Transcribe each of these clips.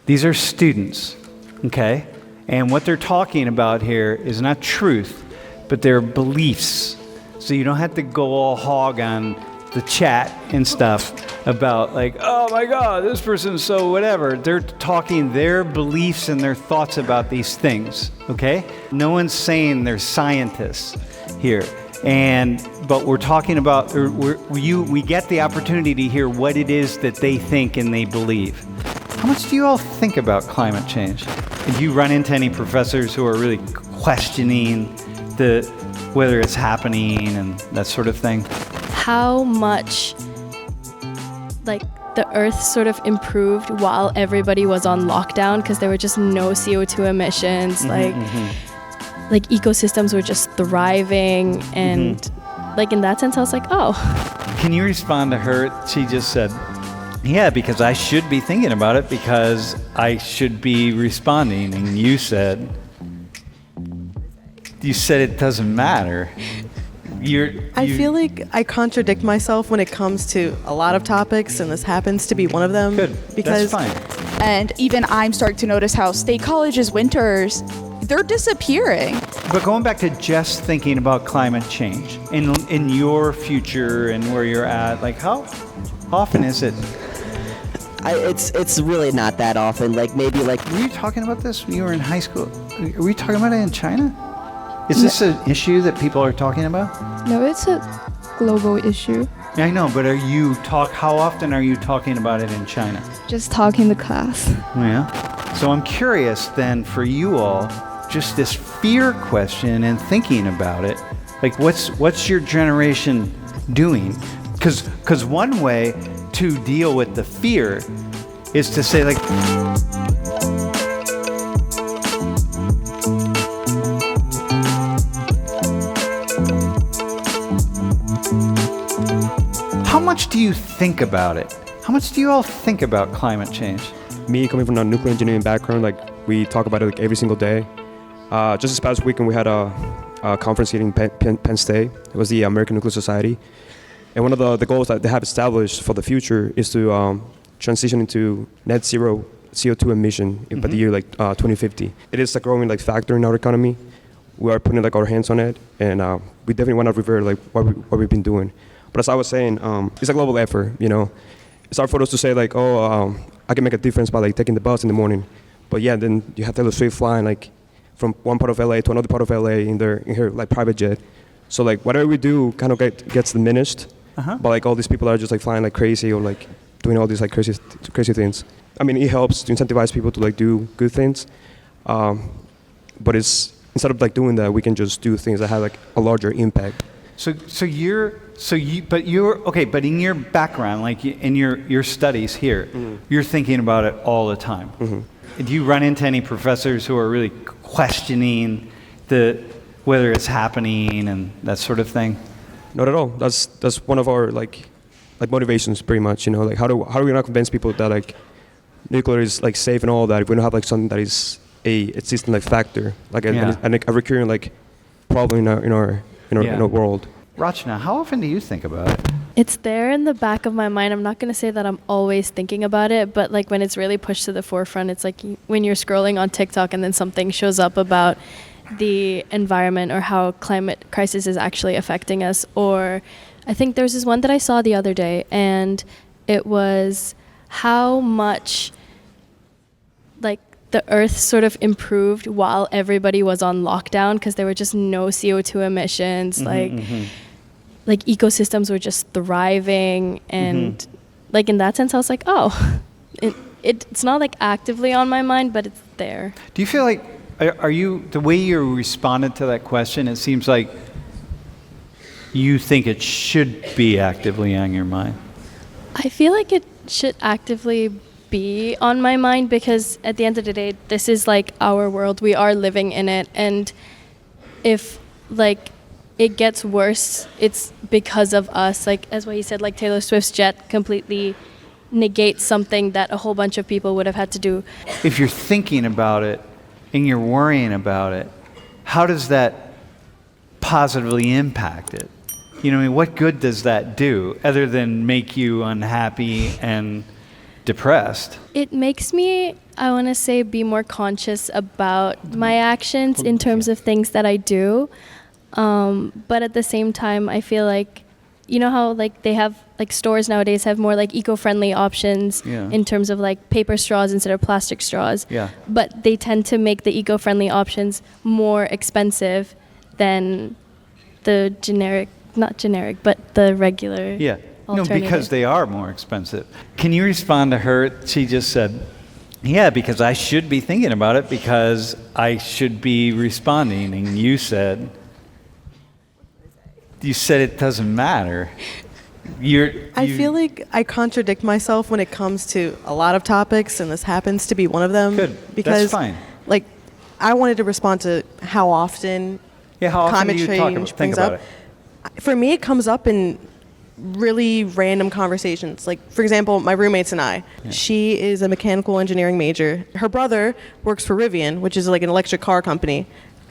These are students, okay? And what they're talking about here is not truth, but their beliefs. So you don't have to go all hog on the chat and stuff about like, oh my God, this person's so whatever. They're talking their beliefs and their thoughts about these things, okay? No one's saying they're scientists here. But we're talking about, we get the opportunity to hear what it is that they think and they believe. How much do you all think about climate change? Do you run into any professors who are really questioning whether it's happening and that sort of thing? How much the earth sort of improved while everybody was on lockdown because there were just no CO2 emissions. Like ecosystems were just thriving, and in that sense I was like, oh. Can you respond to her? She just said, yeah, because I should be thinking about it because I should be responding. And you said it doesn't matter. I feel like I contradict myself when it comes to a lot of topics, and this happens to be one of them. Good, because that's fine. And even I'm starting to notice how state colleges' winters, they're disappearing. But going back to just thinking about climate change in your future and where you're at, like how often is it? It's really not that often. Were you talking about this when you were in high school? Were you talking about it in China? Is this an issue that people are talking about? No, it's a global issue. I know, but how often are you talking about it in China? Just talking to class. Yeah. So I'm curious then for you all, just this fear question and thinking about it, like what's your generation doing? Because one way to deal with the fear is to say like, how much do you think about it? How much do you all think about climate change? Me coming from a nuclear engineering background, we talk about it every single day. Just this past weekend we had a conference here in Penn State. It was the American Nuclear Society. And one of the goals that they have established for the future is to transition into net zero CO2 emission by the year 2050. It is a growing factor in our economy. We are putting our hands on it, and we definitely want to revert what we've been doing. But as I was saying, it's a global effort. It's hard for us to say I can make a difference by taking the bus in the morning, but yeah, then you have Taylor Swift flying from one part of LA to another part of LA in her private jet. So whatever we do kind of gets diminished. But all these people are just flying crazy or doing all these crazy things. I mean, it helps to incentivize people to do good things, but it's instead of doing that, we can just do things that have a larger impact. But in your background, in your studies here, you're thinking about it all the time. Do you run into any professors who are really questioning whether it's happening and that sort of thing? Not at all. That's one of our motivations, pretty much. How do we not convince people that nuclear is safe and all that if we don't have something that is a existing factor, a recurring problem in our world. Rachna, how often do you think about it? It's there in the back of my mind. I'm not going to say that I'm always thinking about it, but when it's really pushed to the forefront, it's when you're scrolling on TikTok and then something shows up about the environment or how climate crisis is actually affecting us. Or I think there's this one that I saw the other day, and it was how much the earth sort of improved while everybody was on lockdown because there were just no CO2 emissions. Ecosystems were just thriving, and in that sense I was like, oh, it's not actively on my mind, but it's there. Do you feel are you, the way you responded to that question, it seems like you think it should be actively on your mind? I feel like it should actively be on my mind because at the end of the day, this is our world. We are living in it, and if it gets worse, it's because of us. As what he said, Taylor Swift's jet completely negates something that a whole bunch of people would have had to do. If you're thinking about it and you're worrying about it, how does that positively impact it? What good does that do other than make you unhappy and depressed. It makes me, I want to say, be more conscious about my actions in terms of things that I do. But at the same time, I feel like, you know how like they have like stores nowadays have more like eco-friendly options in terms of like paper straws instead of plastic straws. Yeah. But they tend to make the eco-friendly options more expensive than the generic, not generic, but the regular. Yeah. No, because they are more expensive. Can you respond to her? She just said, yeah, because I should be thinking about it because I should be responding. And you said it doesn't matter. I feel like I contradict myself when it comes to a lot of topics, and this happens to be one of them. Good. Because, that's fine. Like, I wanted to respond to how often climate do you change brings about up. For me, it comes up in really random conversations. Like, for example, my roommates and I. Yeah. She is a mechanical engineering major. Her brother works for Rivian, which is like an electric car company.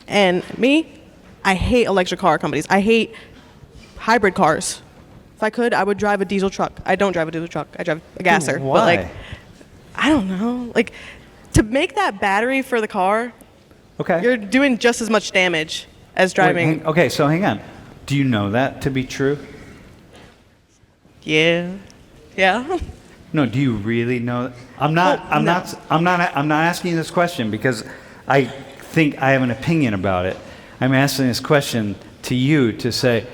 And me, I hate electric car companies. I hate hybrid cars. If I could, I would drive a diesel truck. I don't drive a diesel truck. I drive a gasser. Why? But like, I don't know. Like, to make that battery for the car, you're doing just as much damage as driving. So hang on. Do you know that to be true? Yeah. No, do you really know? I'm not asking you this question because I think I have an opinion about it. I'm asking this question to you to say,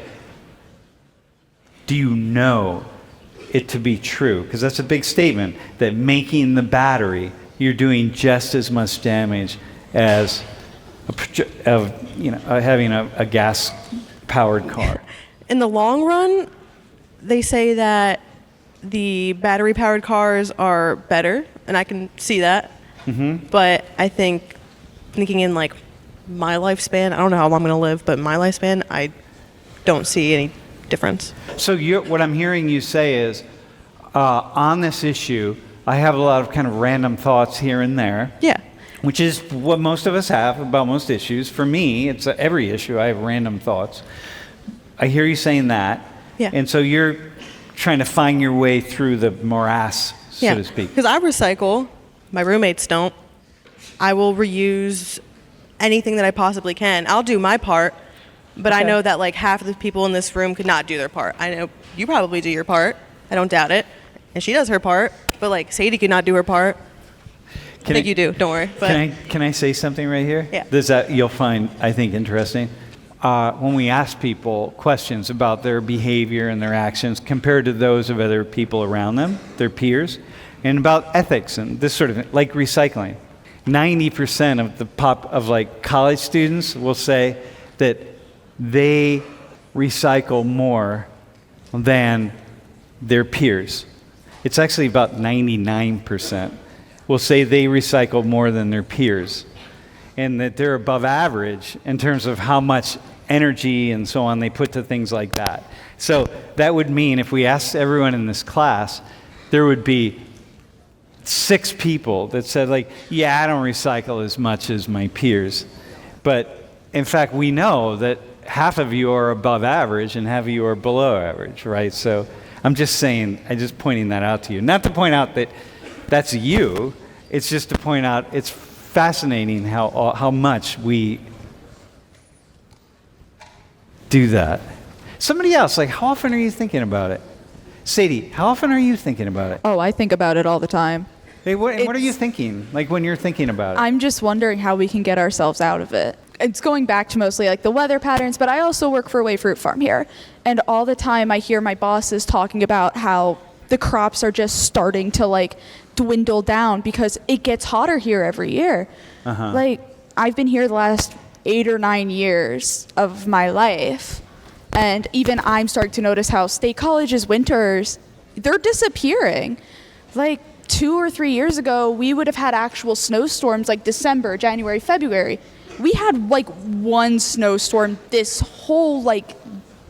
do you know it to be true? Because that's a big statement that making the battery, you're doing just as much damage as having a gas-powered car. In the long run, they say that the battery-powered cars are better, and I can see that. Mm-hmm. But I think, thinking in like my lifespan, I don't know how long I'm going to live, but my lifespan, I don't see any difference. So what I'm hearing you say is, on this issue, I have a lot of kind of random thoughts here and there. Yeah. Which is what most of us have about most issues. For me, it's every issue. I have random thoughts. I hear you saying that. Yeah. And so you're trying to find your way through the morass, so to speak. Because I recycle. My roommates don't. I will reuse anything that I possibly can. I'll do my part, but I know that like half of the people in this room could not do their part. I know you probably do your part. I don't doubt it. And she does her part, but like Sadie could not do her part. I think you do. Don't worry. But can I say something right here? Yeah. That you'll find, I think, interesting. When we ask people questions about their behavior and their actions compared to those of other people around them, their peers, and about ethics and this sort of thing, like recycling, 90% of the college students will say that they recycle more than their peers. It's actually about 99%. Will say they recycle more than their peers, and that they're above average in terms of how much energy and so on they put to things like that. So that would mean if we asked everyone in this class, there would be 6 people that said like, yeah, I don't recycle as much as my peers. But in fact, we know that half of you are above average and half of you are below average, right? So I'm just pointing that out to you. Not to point out that that's you. It's just to point out it's fascinating how much we do that. Somebody else, like how often are you thinking about it? Sadie, how often are you thinking about it? Oh, I think about it all the time. Hey, what are you thinking? Like when you're thinking about it? I'm just wondering how we can get ourselves out of it. It's going back to mostly like the weather patterns, but I also work for a Fruit Farm here. And all the time I hear my bosses talking about how the crops are just starting to like dwindle down because it gets hotter here every year. Uh-huh. Like I've been here the last 8 or 9 years of my life, and even I'm starting to notice how state colleges winters, they're disappearing. Like 2 or 3 years ago, we would have had actual snowstorms like December, January, February. We had like one snowstorm this whole like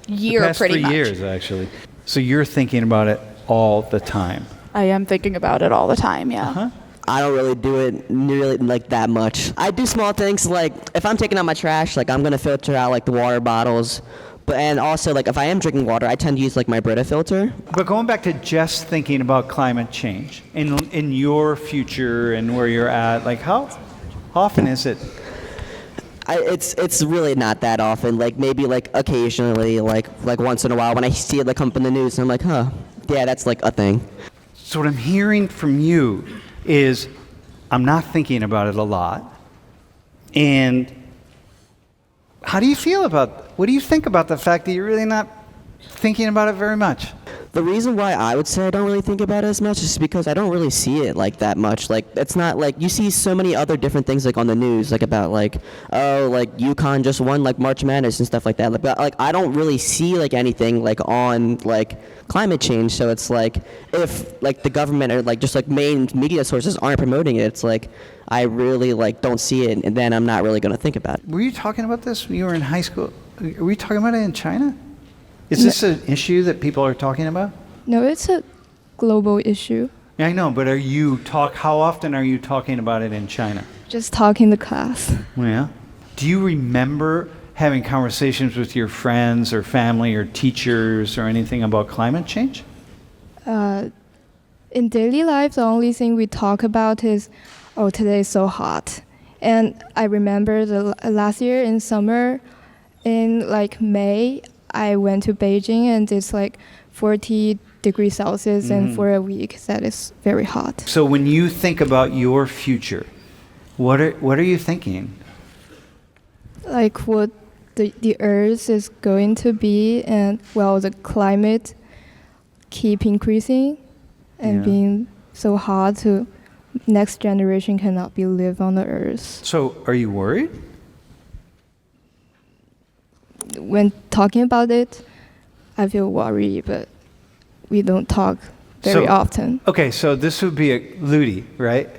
year, the past pretty 3 much. years actually. So you're thinking about it all the time. I am thinking about it all the time, yeah. Uh-huh. I don't really do it nearly like that much. I do small things like if I'm taking out my trash, like I'm gonna filter out like the water bottles, But and also like if I am drinking water, I tend to use like my Brita filter. But going back to just thinking about climate change in your future and where you're at, like how often is it? It's really not that often. Like maybe like occasionally, like once in a while when I see it like come up in the news, and I'm like, huh, yeah, that's like a thing. So what I'm hearing from you is I'm not thinking about it a lot. And how do you feel what do you think about the fact that you're really not thinking about it very much? The reason why I would say I don't really think about it as much is because I don't really see it like that much. Like it's not like you see so many other different things like on the news, like about like like UConn just won like March Madness and stuff like that. But like I don't really see like anything like on like climate change. So it's like if like the government or like just like main media sources aren't promoting it, it's like I really like don't see it, and then I'm not really going to think about it. Were you talking about this when you were in high school? Were you talking about it in China? Is this an issue that people are talking about? No, it's a global issue. Yeah, I know, but how often are you talking about it in China? Just talk in the class. Yeah. Do you remember having conversations with your friends or family or teachers or anything about climate change? In daily life, the only thing we talk about is, oh, today is so hot. And I remember the last year in summer, in like May, I went to Beijing and it's like 40 degrees Celsius and for a week that is very hot. So when you think about your future, what are you thinking? Like what the earth is going to be, and well, the climate keep increasing and being so hot to next generation cannot be live on the earth. So are you worried? When talking about it, I feel worried, but we don't talk very often. Okay, so this would be Ludi, right?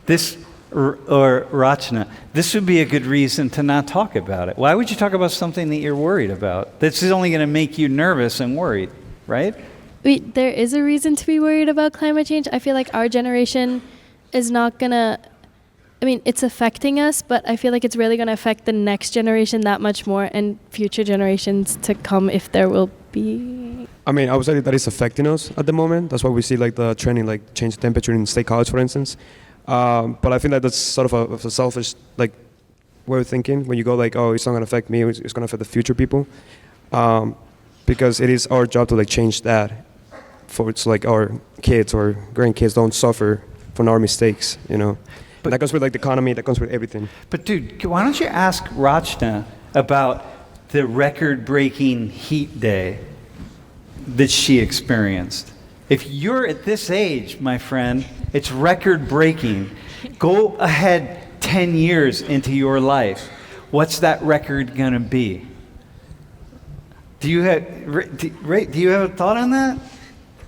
This or Rachna, this would be a good reason to not talk about it. Why would you talk about something that you're worried about? This is only going to make you nervous and worried, right? There is a reason to be worried about climate change. I feel like our generation is not gonna, it's affecting us, but I feel like it's really gonna affect the next generation that much more and future generations to come if there will be. I would say that it's affecting us at the moment. That's why we see like the trending, like change the temperature in State College, for instance. But I think that that's sort of a selfish like way of thinking when you go like, oh, it's not gonna affect me, it's gonna affect the future people. Because it is our job to like change that for it's like our kids or grandkids don't suffer from our mistakes, you know. But that comes with like the economy, that comes with everything. But dude, why don't you ask Rachna about the record-breaking heat day that she experienced? If you're at this age, my friend, it's record-breaking. Go ahead 10 years into your life. What's that record gonna be? Do you have a thought on that?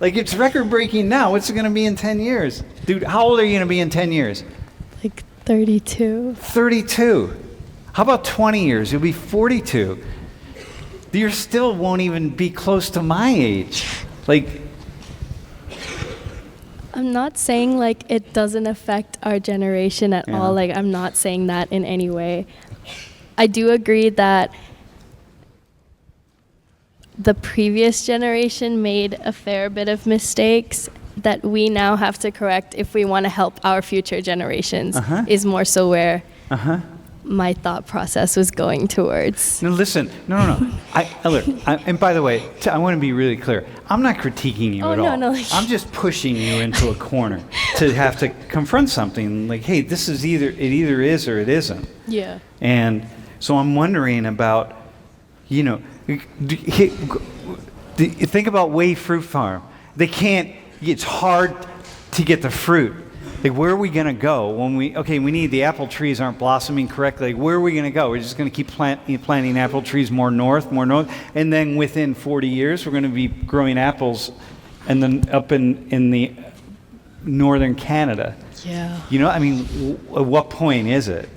Like, it's record-breaking now. What's it going to be in 10 years? Dude, how old are you going to be in 10 years? Like 32. 32. How about 20 years? You'll be 42. You still won't even be close to my age. Like, I'm not saying, like, it doesn't affect our generation at all. Like, I'm not saying that in any way. I do agree that the previous generation made a fair bit of mistakes that we now have to correct if we want to help our future generations, is more so where my thought process was going towards. No, listen. No. Look, and by the way, I want to be really clear. I'm not critiquing you at all. No. I'm just pushing you into a corner to have to confront something like, hey, this is either is or it isn't. Yeah. And so I'm wondering about, you know, think about Way Fruit Farm. It's hard to get the fruit. Like, where are we going to go when we need the apple trees aren't blossoming correctly. Like, where are we going to go? We're just going to keep planting apple trees more north, and then within 40 years, we're going to be growing apples and then up in the northern Canada. Yeah. You know, at what point is it?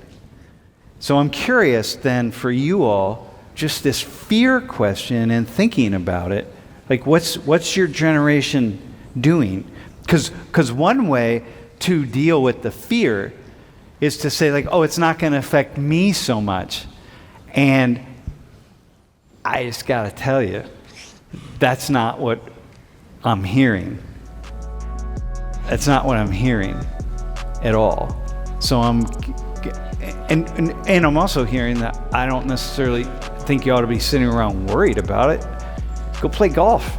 So I'm curious then for you all, just this fear question and thinking about it, like what's your generation doing? Because one way to deal with the fear is to say like, oh, it's not going to affect me so much. And I just got to tell you, that's not what I'm hearing. That's not what I'm hearing at all. So I'm also hearing that I don't necessarily think you ought to be sitting around worried about it. Go play golf,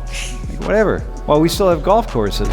like whatever, while we still have golf courses.